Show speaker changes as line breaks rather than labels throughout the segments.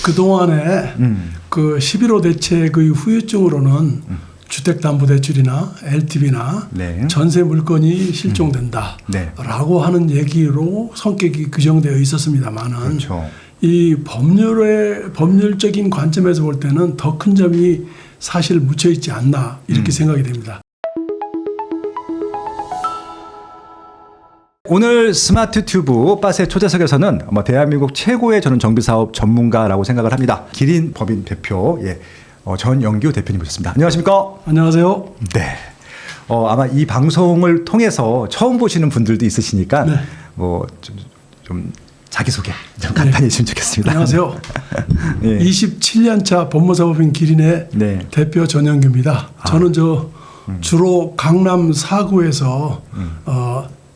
그동안에 그 11호 대책의 후유증으로는 주택담보대출이나 LTV나
네.
전세 물건이 실종된다
네.
라고 하는 얘기로 성격이 규정되어 있었습니다만은
그렇죠.
이 법률적인 관점에서 볼 때는 더 큰 점이 사실 묻혀 있지 않나 이렇게 생각이 됩니다.
오늘 스마트 튜브 빠세 초대석에서는 대한민국 최고의 저는 정비사업 전문가라고 생각을 합니다. 기린 법인 대표 전영규 대표님 모셨습니다. 안녕하십니까?
안녕하세요.
네. 아마 이 방송을 통해서 처음 보시는 분들도 있으시니까
네.
좀 자기소개 좀 간단히 해주시면 좋겠습니다.
안녕하세요.
네.
27년차 법무사법인 기린의
네.
대표 전영규입니다. 저는 주로 강남 4구에서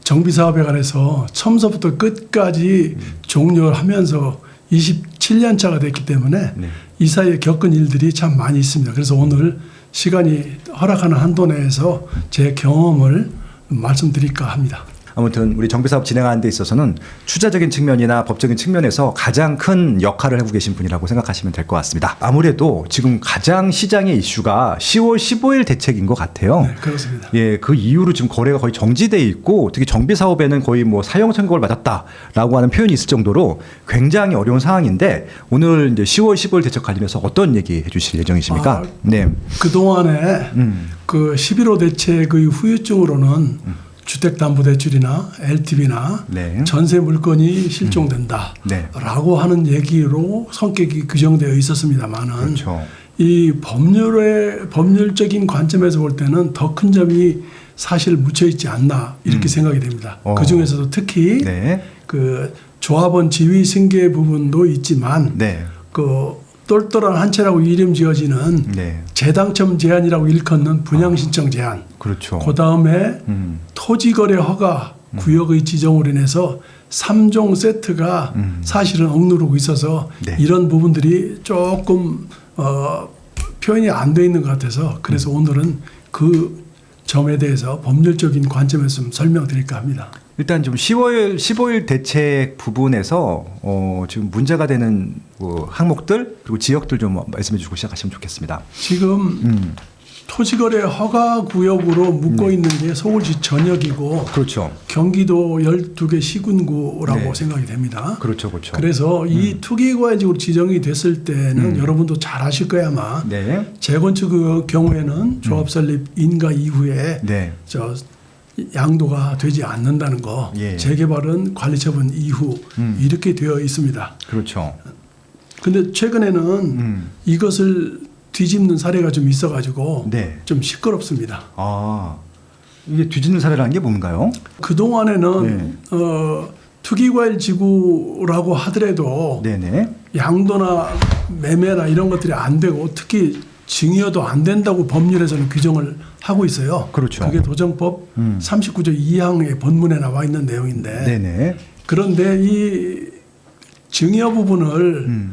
정비사업에 관해서 처음서부터 끝까지 종료하면서 27년차가 됐기 때문에
네.
이 사이에 겪은 일들이 참 많이 있습니다. 그래서 오늘 시간이 허락하는 한도 내에서 제 경험을 말씀드릴까 합니다.
아무튼 우리 정비사업 진행하는 데 있어서는 투자적인 측면이나 법적인 측면에서 가장 큰 역할을 하고 계신 분이라고 생각하시면 될 것 같습니다. 아무래도 지금 가장 시장의 이슈가 10월 15일 대책인 것 같아요.
네, 그렇습니다.
예, 그 이후로 지금 거래가 거의 정지돼 있고 특히 정비사업에는 거의 사형 선고를 받았다라고 하는 표현이 있을 정도로 굉장히 어려운 상황인데 오늘 이제 10월 15일 대책 관련해서 어떤 얘기 해주실 예정이십니까? 네.
그동안에 그 11호 대책의 후유증으로는 주택담보대출이나 LTV나
네.
전세 물건이 실종된다
네.
라고 하는 얘기로 성격이 규정되어 있었습니다만은
그렇죠.
이 법률적인 관점에서 볼 때는 더 큰 점이 사실 묻혀 있지 않나 이렇게 생각이 됩니다. 그 중에서도 특히
네.
그 조합원 지위 승계 부분도 있지만
네.
그 똘똘한 한 채라고 이름 지어지는
네.
재당첨 제한이라고 일컫는 분양 신청 제한.
그렇죠.
그 다음에 토지거래 허가 구역의 지정으로 인해서 3종 세트가 사실은 억누르고 있어서
네.
이런 부분들이 조금 표현이 안 돼 있는 것 같아서 그래서 오늘은 그 점에 대해서 법률적인 관점에서 좀 설명드릴까 합니다.
일단 좀 15일 대책 부분에서 지금 문제가 되는 항목들 그리고 지역들 좀 말씀해 주시고 시작하시면 좋겠습니다.
지금 토지거래 허가 구역으로 묶어 있는 게 서울시 전역이고
그렇죠.
경기도 12개 시군구라고
네.
생각이 됩니다.
그렇죠. 그렇죠.
그래서 이 투기과열지구로 지정이 됐을 때는 여러분도 잘 아실 거야 아마.
네.
재건축 경우에는 조합 설립 인가 이후에
네.
양도가 되지 않는다는 거.
예.
재개발은 관리처분 이후 이렇게 되어 있습니다.
그렇죠.
근데 최근에는 이것을 뒤집는 사례가 좀 있어가지고
네.
좀 시끄럽습니다.
아, 이게 뒤집는 사례라는 게 뭔가요?
그동안에는 투기과열지구라고 하더라도
네네.
양도나 매매나 이런 것들이 안 되고 특히 증여도 안 된다고 법률에서는 규정을 하고 있어요.
그렇죠.
그게 도정법 39조 2항의 본문에 나와 있는 내용인데
네네.
그런데 이 증여 부분을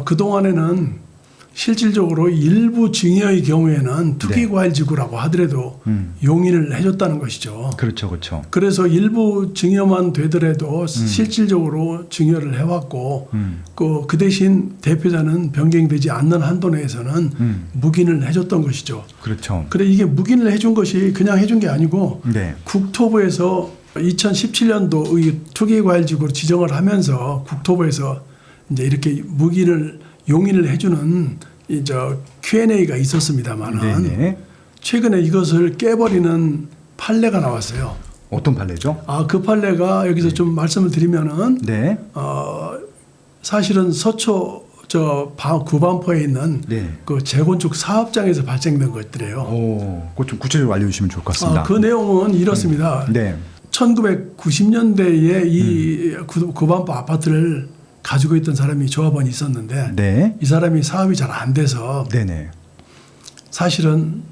그동안에는 실질적으로 일부 증여의 경우에는 투기과열지구라고 하더라도 용인을 해줬다는 것이죠.
그렇죠. 그렇죠.
그래서 일부 증여만 되더라도 실질적으로 증여를 해왔고 그 대신 대표자는 변경되지 않는 한도 내에서는 묵인을 해줬던 것이죠.
그렇죠.
그래 이게 묵인을 해준 것이 그냥 해준 게 아니고
네.
국토부에서 2017년도의 투기과열지구로 지정을 하면서 국토부에서 이제 이렇게 묵인을 용인을 해주는 이제 Q&A가 있었습니다만은
네네.
최근에 이것을 깨버리는 판례가 나왔어요.
어떤 판례죠?
그 판례가 여기서 좀 말씀을 드리면은
네.
사실은 서초 구반포에 있는
네.
그 재건축 사업장에서 발생된 것들이에요.
그것 좀 구체적으로 알려주시면 좋을 것 같습니다.
그 내용은 이렇습니다.
네.
1990년대에 이 구반포 아파트를 가지고 있던 사람이 조합원이 있었는데
네.
이 사람이 사업이 잘 안 돼서
네네.
사실은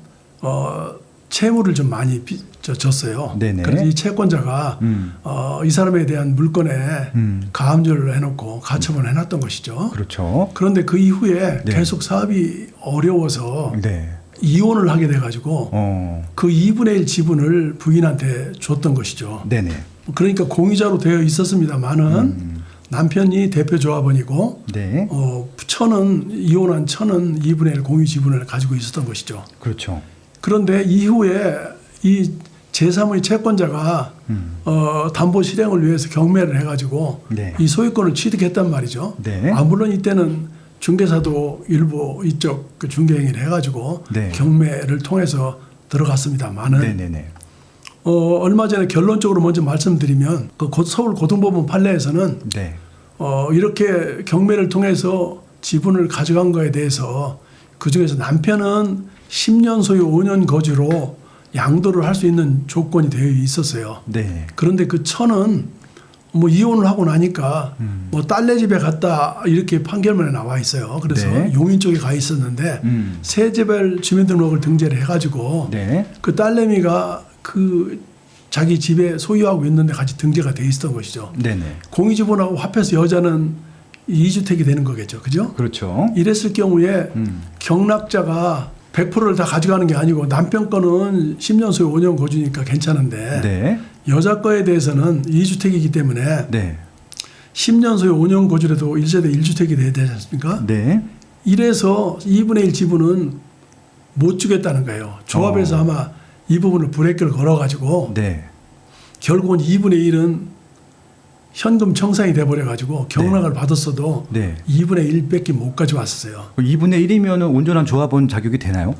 채무를 좀 많이 졌어요.
네네.
그래서 이 채권자가 이 사람에 대한 물건에 가압류를 해놓고 가처분을 해놨던 것이죠.
그렇죠.
그런데 그 이후에
네.
계속 사업이 어려워서
네.
이혼을 하게 돼가지고 그 2분의 1 지분을 부인한테 줬던 것이죠.
네네.
그러니까 공유자로 되어 있었습니다만은 남편이 대표 조합원이고
네.
이혼한 처는 2분의 1 공유 지분을 가지고 있었던 것이죠.
그렇죠.
그런데 이후에 이 제3의 채권자가 담보 실행을 위해서 경매를 해가지고
네.
이 소유권을 취득했단 말이죠.
네.
물론 이때는 중개사도 일부 이쪽 그 중개행위를 해가지고
네.
경매를 통해서 들어갔습니다만은
네네네.
얼마 전에 결론적으로 먼저 말씀드리면 그 서울 고등법원 판례에서는
네.
이렇게 경매를 통해서 지분을 가져간 거에 대해서 그 중에서 남편은 10년 소유 5년 거주로 양도를 할 수 있는 조건이 되어 있었어요.
네.
그런데 그 처는 뭐 이혼을 하고 나니까 뭐 딸네 집에 갔다 이렇게 판결문에 나와 있어요. 그래서
네.
용인 쪽에 가 있었는데 세제별 주민등록을 등재를 해가지고
네.
그 딸내미가 그 자기 집에 소유하고 있는데 같이 등재가 돼 있었던 것이죠.
네네.
공유지분하고 합해서 여자는 2주택이 되는 거겠죠. 그죠?
그렇죠.
이랬을 경우에 경락자가 100%를 다 가져가는 게 아니고 남편 거는 10년 소유 5년 거주니까 괜찮은데
네.
여자 거에 대해서는 2주택이기 때문에
네.
10년 소유 5년 거주라도 1세대 1주택이 돼야 되지 않습니까?
네.
이래서 2분의 1 지분은 못 주겠다는 거예요. 조합에서 아마 이 부분을 브레이크를 걸어가지고
네.
결국은 2분의 1은 현금 청산이 돼버려가지고 경락을 받았어도
네.
2분의 1밖에 못 가져왔었어요.
2분의 1이면 온전한 조합원 자격이 되나요?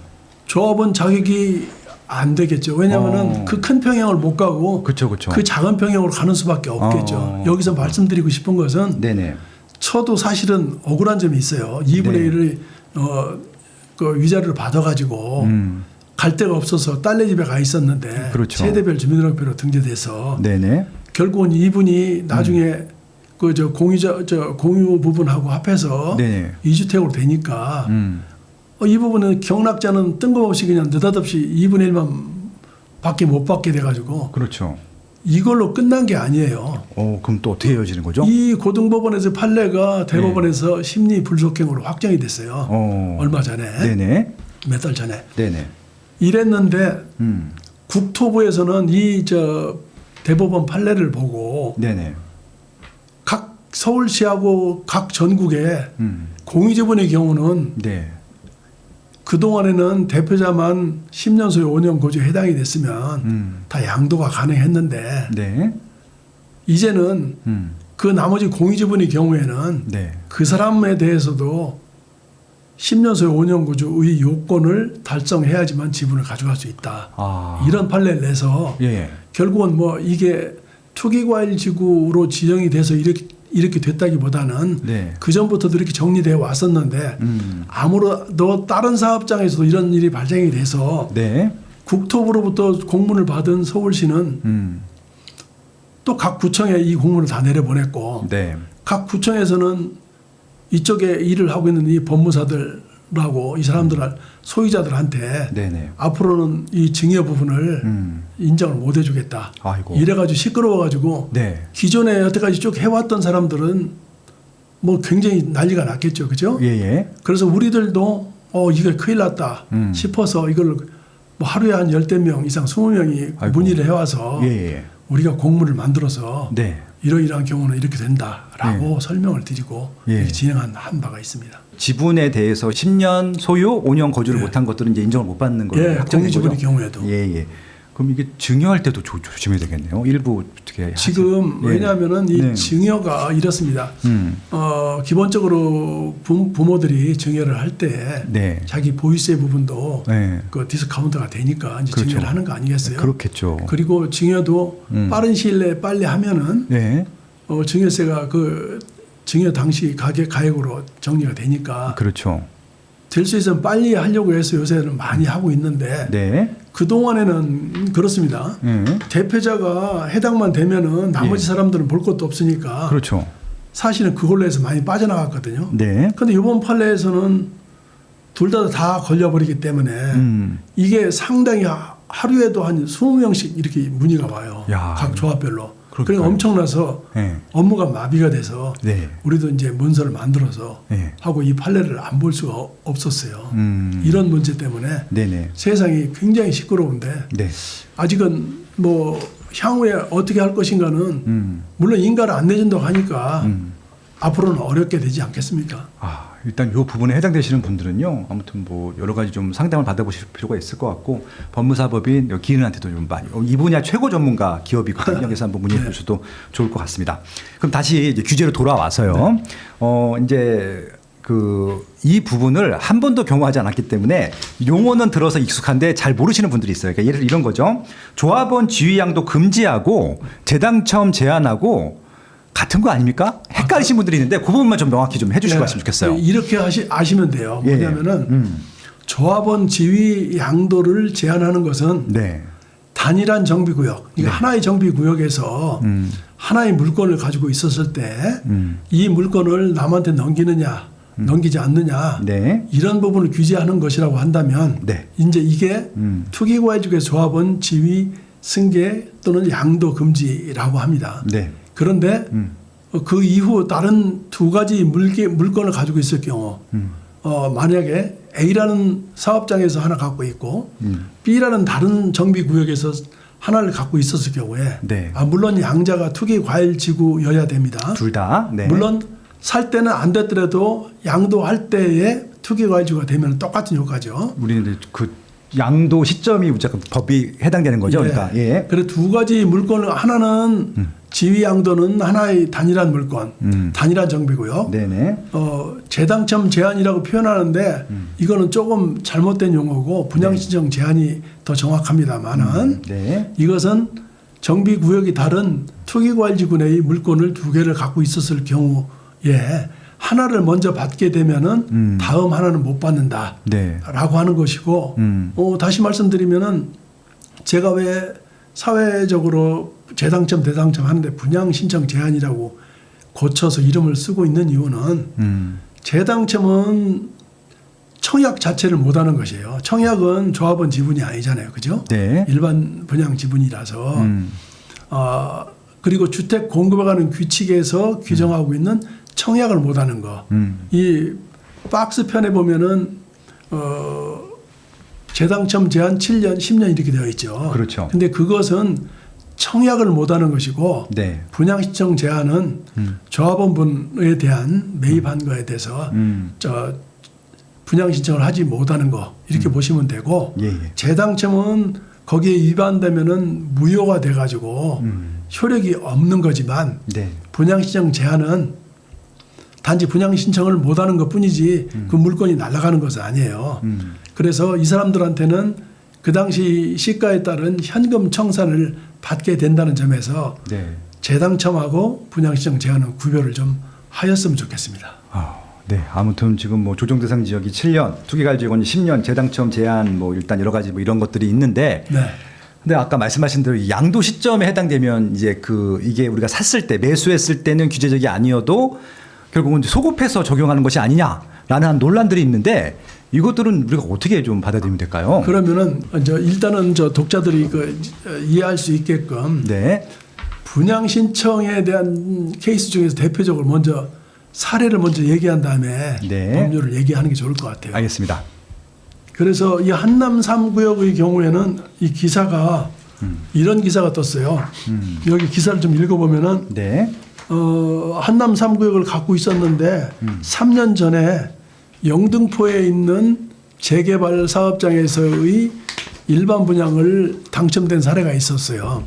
조합원 자격이 안 되겠죠. 왜냐하면 그 큰 평형을 못 가고
그렇죠, 그렇죠.
그 작은 평형으로 가는 수밖에 없겠죠. 여기서 말씀드리고 싶은 것은
네네.
저도 사실은 억울한 점이 있어요. 2분의 1을 그 위자료를 받아가지고 갈 데가 없어서 딸네 집에 가 있었는데
그렇죠.
세대별 주민등록표로 등재돼서
네네.
결국은 이분이 나중에 그 공유 부분하고 합해서
네네.
2주택으로 되니까 이 부분은 경락자는 뜬금없이 그냥 느닷없이 2분의 1만 밖에 못 받게 돼가지고
그렇죠.
이걸로 끝난 게 아니에요.
그럼 또 어떻게 이어지는 거죠?
이 고등법원에서 판례가 대법원에서 심리 불속행으로 확정이 됐어요. 얼마 전에
네네.
몇 달 전에
네네.
이랬는데 국토부에서는 대법원 판례를 보고
네네.
각 서울시하고 각 전국에 공유지분의 경우는
네.
그동안에는 대표자만 10년 소유 5년 거주에 해당이 됐으면 다 양도가 가능했는데
네.
이제는 그 나머지 공유지분의 경우에는
네.
그 사람에 대해서도 10년 소유 5년 거주의 요건을 달성해야지만 지분을 가져갈 수 있다. 이런 판례를 내서
예.
결국은 뭐 이게 투기과일지구로 지정이 돼서 이렇게 됐다기보다는
네.
그 전부터도 이렇게 정리되어 왔었는데 아무래도 다른 사업장에서도 이런 일이 발생이 돼서
네.
국토부로부터 공문을 받은 서울시는 또 각 구청에 이 공문을 다 내려보냈고
네.
각 구청에서는 이쪽에 일을 하고 있는 이 법무사들하고 이 사람들 소유자들한테
네네.
앞으로는 이 증여 부분을 인정을 못 해주겠다.
아이고.
이래가지고 시끄러워가지고
네.
기존에 여태까지 쭉 해왔던 사람들은 뭐 굉장히 난리가 났겠죠, 그죠?
예예.
그래서 우리들도 이거 큰일 났다 싶어서 이걸 뭐 하루에 한 10대 명 이상 20명이
아이고.
문의를 해와서
예예.
우리가 공문을 만들어서
네.
이러이러한 경우는 이렇게 된다라고 설명을 드리고 이렇게 진행한 바가 있습니다.
지분에 대해서 10년 소유, 5년 거주를 못한 것들은 이제 인정을 못 받는 걸로 확정된 거죠.
공유지분의 경우에도.
예예. 그럼 이게 증여할 때도 조심해야 되겠네요. 일부 어떻게
지금 왜냐하면은 이 증여가 이렇습니다. 기본적으로 부모들이 증여를 할 때 자기 보유세 부분도 그 디스카운트가 되니까 이제
그렇죠.
증여를 하는 거 아니겠어요?
그렇겠죠.
그리고 증여도 빠른 시일 내에 빨리 하면은 증여세가 그 증여 당시 가액으로 정리가 되니까
그렇죠.
될 수 있으면 빨리 하려고 해서 요새는 많이 하고 있는데 그동안에는 그렇습니다. 대표자가 해당만 되면은 나머지 사람들은 볼 것도 없으니까
그렇죠.
사실은 그걸로 해서 많이 빠져나갔거든요.
네.
그런데 이번 판례에서는 둘 다 걸려버리기 때문에 이게 상당히 하루에도 한 20명씩 이렇게 문의가 와요. 각 조합별로. 그러니까 엄청나서 업무가 마비가 돼서 우리도 이제 문서를 만들어서 하고 이 판례를 안 볼 수가 없었어요. 이런 문제 때문에 세상이 굉장히 시끄러운데 아직은 뭐 향후에 어떻게 할 것인가는 물론 인가를 안 내준다고 하니까 앞으로는 어렵게 되지 않겠습니까?
일단 이 부분에 해당되시는 분들은요, 아무튼 뭐 여러 가지 좀 상담을 받아보실 필요가 있을 것 같고, 법무사법인 기인한테도 좀 많이, 이 분야 최고 전문가 기업이거든요. 그래서 한번 문의해 주셔도 좋을 것 같습니다. 그럼 다시 이제 규제로 돌아와서요. 이제 이 부분을 한 번도 경험하지 않았기 때문에 용어는 들어서 익숙한데 잘 모르시는 분들이 있어요. 그러니까 예를 들어 이런 거죠. 조합원 지위양도 금지하고 재당첨 제한하고 같은 거 아닙니까? 헷갈리신 분들이 있는데 그 부분만 좀 명확히 좀 해주시고 갔으면 좋겠어요.
이렇게 아시면 돼요. 뭐냐면은 조합원 지위 양도를 제한하는 것은 단일한 정비구역, 하나의 정비구역에서 하나의 물건을 가지고 있었을 때 이 물건을 남한테 넘기느냐 넘기지 않느냐 이런 부분을 규제하는 것이라고 한다면 이제 이게 투기과외직의 조합원 지위 승계 또는 양도 금지라고 합니다. 그런데 그 이후 다른 두 가지 물건을 가지고 있을 경우 만약에 A라는 사업장에서 하나 갖고 있고 B라는 다른 정비구역에서 하나를 갖고 있었을 경우에 물론 양자가 투기과일지구여야 됩니다.
둘 다.
물론 살 때는 안 됐더라도 양도할 때에 투기과일지구가 되면 똑같은 효과죠.
우리는 양도 시점이 무조건 법이 해당되는 거죠. 그러니까.
그래 두 가지 물건을 하나는 지위 양도는 하나의 단일한 물건, 단일한 정비고요. 재당첨 제한이라고 표현하는데 이거는 조금 잘못된 용어고 분양신청 제한이 더 정확합니다만은 이것은 정비구역이 다른 투기과일지구 내의 물건을 두 개를 갖고 있었을 경우에 하나를 먼저 받게 되면은 다음 하나는 못 받는다라고 하는 것이고 다시 말씀드리면은 제가 왜 사회적으로 재당첨 대당첨 하는데 분양 신청 제한이라고 고쳐서 이름을 쓰고 있는 이유는 재당첨은 청약 자체를 못하는 것이에요. 청약은 조합원 지분이 아니잖아요, 그죠? 일반 분양 지분이라서 그리고 주택 공급에 관한 규칙에서 규정하고 있는 청약을 못하는 거. 이 박스 편에 보면은 재당첨 제한 7년, 10년 이렇게 되어 있죠.
그렇죠.
근데 그것은 청약을 못하는 것이고 분양신청 제한은 조합원분에 대한 매입한 거에 대해서 분양신청을 하지 못하는 거 이렇게 보시면 되고 재당첨은 거기에 위반되면은 무효가 돼가지고 효력이 없는 거지만 분양신청 제한은 단지 분양신청을 못하는 것뿐이지 그 물건이 날아가는 것은 아니에요. 그래서 이 사람들한테는 그 당시 시가에 따른 현금 청산을 받게 된다는 점에서 재당첨하고 분양신청 제한은 구별을 좀 하였으면 좋겠습니다.
아무튼 지금 뭐 조정 대상 지역이 7년, 투기과일 지역은 10년, 재당첨 제한 뭐 일단 여러 가지 뭐 이런 것들이 있는데 근데 아까 말씀하신 대로 양도 시점에 해당되면 이제 이게 우리가 샀을 때 매수했을 때는 규제적이 아니어도 결국은 소급해서 적용하는 것이 아니냐라는 한 논란들이 있는데 이것들은 우리가 어떻게 좀 받아들이면 될까요?
그러면은 일단은 독자들이 이해할 수 있게끔 분양 신청에 대한 케이스 중에서 대표적으로 먼저 사례를 먼저 얘기한 다음에 법률을 얘기하는 게 좋을 것 같아요.
알겠습니다. 그래서
이 한남 3구역의 경우에는 이 기사가 이런 기사가 떴어요. 여기 기사를 좀 읽어보면은 한남 3구역을 갖고 있었는데 3년 전에 영등포에 있는 재개발 사업장에서의 일반 분양을 당첨된 사례가 있었어요.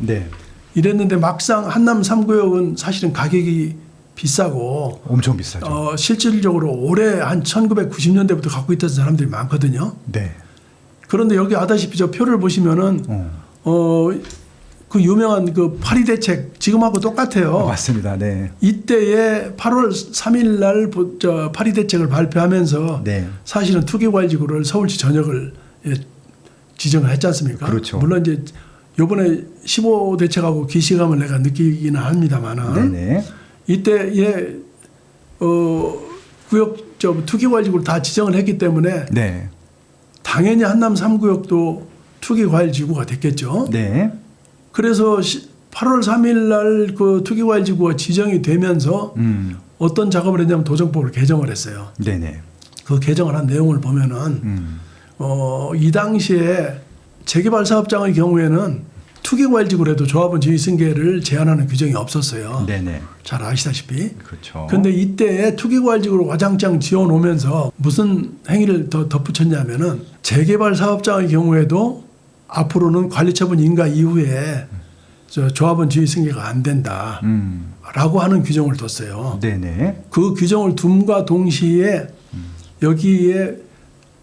이랬는데 막상 한남 3구역은 사실은 가격이 비싸고
엄청 비싸죠.
실질적으로 올해 한 1990년대부터 갖고 있던 사람들이 많거든요. 그런데 여기 아다시피 저 표를 보시면은 그 유명한 파리 대책 지금하고 똑같아요.
맞습니다.
이때에 8월 3일 날 파리 대책을 발표하면서 사실은 투기과일지구를 서울시 전역을 지정을 했지 않습니까?
그렇죠.
물론 이제 요번에 15대책하고 기시감을 내가 느끼기는 합니다만은 이때에 구역 투기과일지구를 다 지정을 했기 때문에 당연히 한남 3구역도 투기과일지구가 됐겠죠. 그래서 8월 3일 날 그 투기과일지구가 지정이 되면서 어떤 작업을 했냐면 도정법을 개정을 했어요. 그 개정을 한 내용을 보면은 이 당시에 재개발 사업장의 경우에는 투기과일지구라도 조합원 지위 승계를 제한하는 규정이 없었어요.
네네.
잘 아시다시피.
그렇죠.
그런데 이때 투기과일지구로 와장창 지어놓으면서 무슨 행위를 더 덧붙였냐면은 재개발 사업장의 경우에도 앞으로는 관리처분 인가 이후에 조합원 지위 승계가 안 된다라고 하는 규정을 뒀어요.
네네.
그 규정을 둠과 동시에 여기에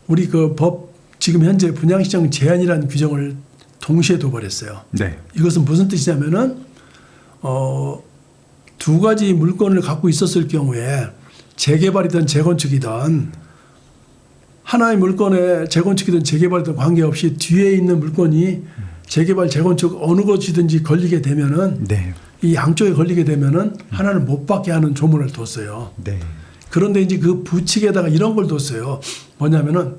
우리 그 법 지금 현재 분양시장 제한이라는 규정을 동시에 둬버렸어요.
네.
이것은 무슨 뜻이냐면은 두 가지 물건을 갖고 있었을 경우에 재개발이든 재건축이든 하나의 물건에 재건축이든 재개발이든 관계없이 뒤에 있는 물건이 재개발 재건축 어느 것이든지 걸리게 되면은
네.
이 양쪽에 걸리게 되면은 하나를 못 받게 하는 조문을 뒀어요.
네.
그런데 이제 그 부칙에다가 이런 걸 뒀어요. 뭐냐면은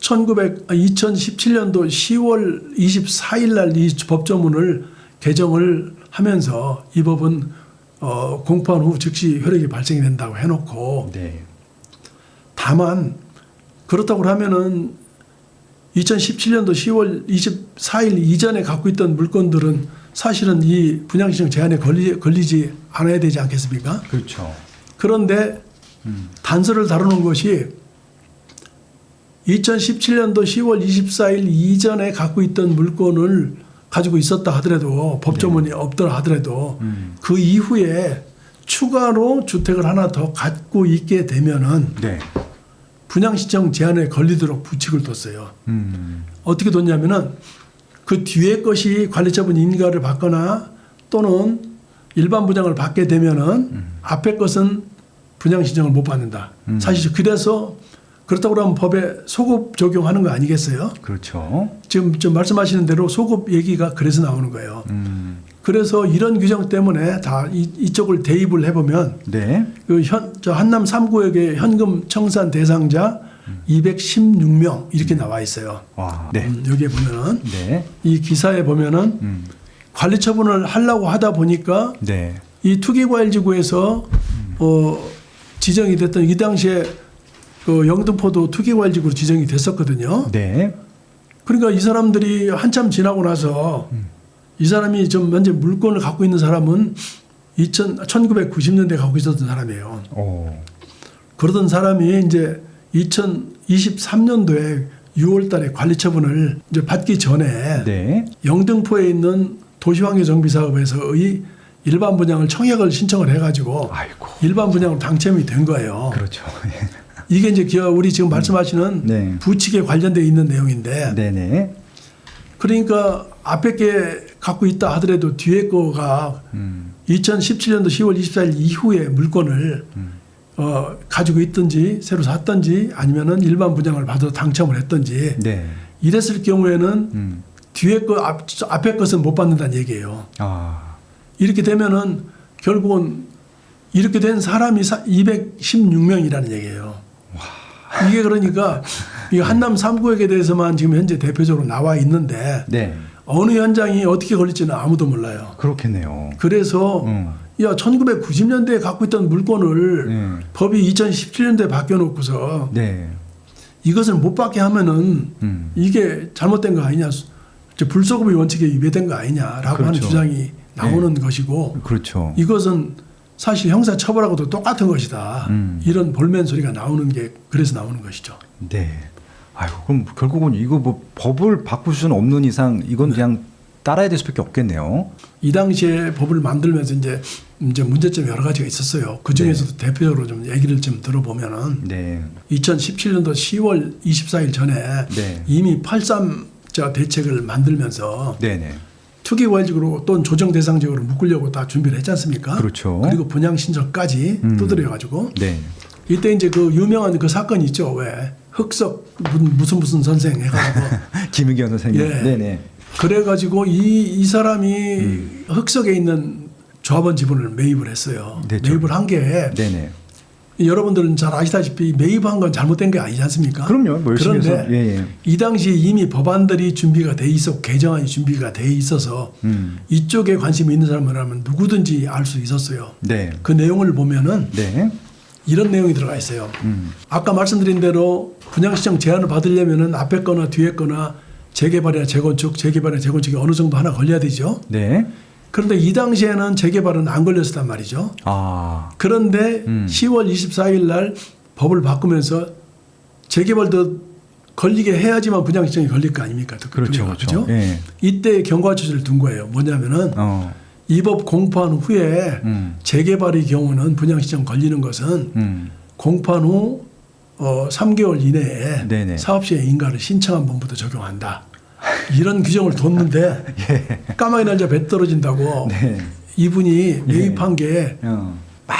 2017년도 10월 24일 날 이 법조문을 개정을 하면서 이 법은 공포한 후 즉시 효력이 발생이 된다고 해놓고
네.
다만 그렇다고 하면은 2017년도 10월 24일 이전에 갖고 있던 물건들은 사실은 이 분양시장 제한에 걸리지 않아야 되지 않겠습니까?
그렇죠.
그런데 단서를 다루는 것이 2017년도 10월 24일 이전에 갖고 있던 물건을 가지고 있었다 하더라도 법조문이 없더라 하더라도 그 이후에 추가로 주택을 하나 더 갖고 있게 되면은
네.
분양시장 제한에 걸리도록 부칙을 뒀어요. 어떻게 뒀냐면은 그 뒤에 것이 관리처분 인가를 받거나 또는 일반 분양을 받게 되면은 앞에 것은 분양신청을 못 받는다. 사실 그래서 그렇다고 하면 법에 소급 적용하는 거 아니겠어요?
그렇죠.
지금 좀 말씀하시는 대로 소급 얘기가 그래서 나오는 거예요. 그래서 이런 규정 때문에 다 이쪽을 대입을 해보면
네.
저 한남 3구역의 현금 청산 대상자 216명 이렇게 나와 있어요.
와. 네.
여기에 보면은
네.
이 기사에 보면은 관리 처분을 하려고 하다 보니까
네.
이 투기과일지구에서 지정이 됐던 이 당시에 그 영등포도 투기과일지구로 지정이 됐었거든요.
네.
그러니까 이 사람들이 한참 지나고 나서 이 사람이 좀 현재 물건을 갖고 있는 사람은 1990년대에 갖고 있었던 사람이에요.
오.
그러던 사람이 이제 2023년도에 6월 달에 관리 처분을 이제 받기 전에
네.
영등포에 있는 도시환경 정비 사업에서의 일반 분양을 청약을 신청을 해가지고
아이고.
일반 분양으로 당첨이 된 거예요.
그렇죠.
이게 이제 우리 지금 말씀하시는
네.
부칙에 관련되어 있는 내용인데
네네.
그러니까 앞에 게 갖고 있다 하더라도 뒤에 거가 2017년도 10월 24일 이후에 물건을 가지고 있든지 새로 샀든지 아니면은 일반 분양을 받아 당첨을 했든지
네.
이랬을 경우에는 뒤에 거 앞에 것은 못 받는다는 얘기예요.
아.
이렇게 되면은 결국은 이렇게 된 사람이 216명이라는 얘기예요. 이게 그러니까 이 한남 3구역에 대해서만 지금 현재 대표적으로 나와 있는데
네.
어느 현장이 어떻게 걸릴지는 아무도 몰라요.
그렇겠네요.
그래서 야 1990년대에 갖고 있던 물건을 법이 2017년도에 바뀌어놓고서
네.
이것을 못 받게 하면은 이게 잘못된 거 아니냐, 불소급의 원칙에 위배된 거 아니냐라고
그렇죠.
하는 주장이 나오는 것이고,
그렇죠.
이것은 사실 형사 처벌하고도 똑같은 것이다. 이런 볼멘 소리가 나오는 게 그래서 나오는 것이죠.
네. 아유, 그럼 결국은 이거 뭐 법을 바꿀 수는 없는 이상 이건 그냥 따라야 될 수밖에 없겠네요.
이 당시에 법을 만들면서 이제 문제점이 여러 가지가 있었어요. 그 중에서도 대표적으로 좀 얘기를 좀 들어보면은
네.
2017년도 10월 24일 전에
네.
이미 8.3자 대책을 만들면서
네네.
투기과일지구로 또는 조정 대상지역으로 묶으려고 다 준비를 했지 않습니까?
그렇죠.
그리고 분양 신청까지 두드려가지고
네.
이때 이제 그 유명한 그 사건이 있죠. 왜 흑석 무슨 선생 해가지고
김은경 선생님.
예.
네네.
그래가지고 이 사람이 흑석에 있는 조합원 지분을 매입을 했어요.
네,
매입을 한 게
네네.
여러분들은 잘 아시다시피 매입한 건 잘못된 게 아니지 않습니까?
그럼요. 뭐 열심히
그런데
해서. 예.
이 당시에 이미 법안들이 준비가 돼 있었고 개정안이 준비가 돼 있어서 이쪽에 관심이 있는 사람이라면 누구든지 알 수 있었어요.
네.
그 내용을 보면은
네.
이런 내용이 들어가 있어요. 아까 말씀드린 대로 분양시장 제한을 받으려면은 앞에 거나 뒤에 거나 재개발이나 재건축이 어느 정도 하나 걸려야 되죠.
네.
그런데 이 당시에는 재개발은 안 걸렸었단 말이죠. 그런데 10월 24일 날 법을 바꾸면서 재개발도 걸리게 해야지만 분양시장이 걸릴 거 아닙니까?
그렇죠. 예.
이때 경과처지를 둔 거예요. 뭐냐면은 이 법 공포한 후에 재개발의 경우는 분양시장 걸리는 것은 공포한 후 3개월 이내에
네네.
사업시행 인가를 신청한 분부터 적용한다. 이런 규정을 뒀는데
예.
까마귀 날자 배 떨어진다고
네.
이분이 매입한 게 막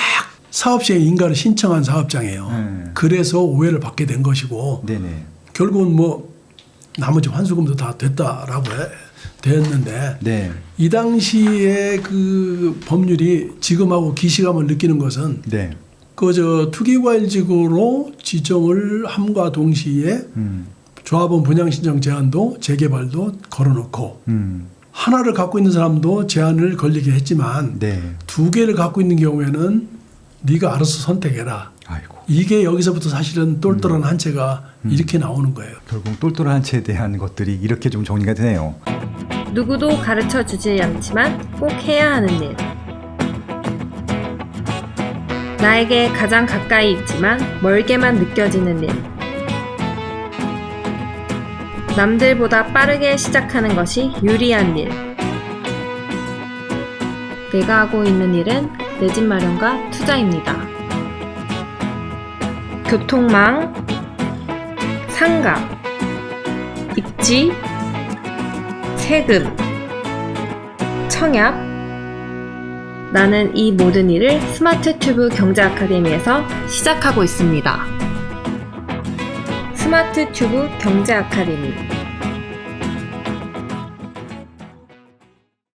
사업시행 인가를 신청한 사업장이에요. 그래서 오해를 받게 된 것이고
네네.
결국은 뭐 나머지 환수금도 다 됐다라고 됐는데
네.
이 당시에 그 법률이 지금하고 기시감을 느끼는 것은
네.
그저 투기과일지구로 지정을 함과 동시에 조합원 분양신청 제한도 재개발도 걸어놓고 하나를 갖고 있는 사람도 제한을 걸리게 했지만
네.
2개를 갖고 있는 경우에는 네가 알아서 선택해라.
아이고.
이게 여기서부터 사실은 똘똘한 한 채가 이렇게 나오는 거예요.
결국 똘똘한 한 채에 대한 것들이 이렇게 좀 정리가 되네요.
누구도 가르쳐 주지 않지만 꼭 해야 하는 일. 나에게 가장 가까이 있지만 멀게만 느껴지는 일. 남들보다 빠르게 시작하는 것이 유리한 일. 내가 하고 있는 일은 내 집 마련과 투자입니다. 교통망, 상가, 입지, 세금, 청약. 나는 이 모든 일을 스마트 튜브 경제 아카데미에서 시작하고 있습니다. 스마트 튜브 경제 아카데미.